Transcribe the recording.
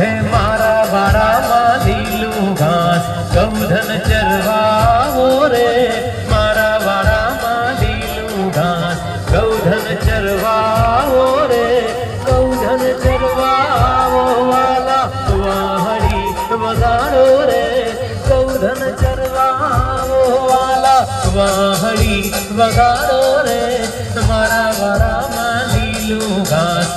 હે મારા વાડામાં લીલું ઘાસ ગૌધન ચરવાવો રે, મારા વાડામાં લીલું ઘાસ ગૌધન ચરવાવો રે, ગૌધન ચરવાવો વાલા વાહડી વગાડો રે, ગૌધન ચરવાવો વાલા વાહડી વગાડો રે, મારા વાડામાં લીલું ઘાસ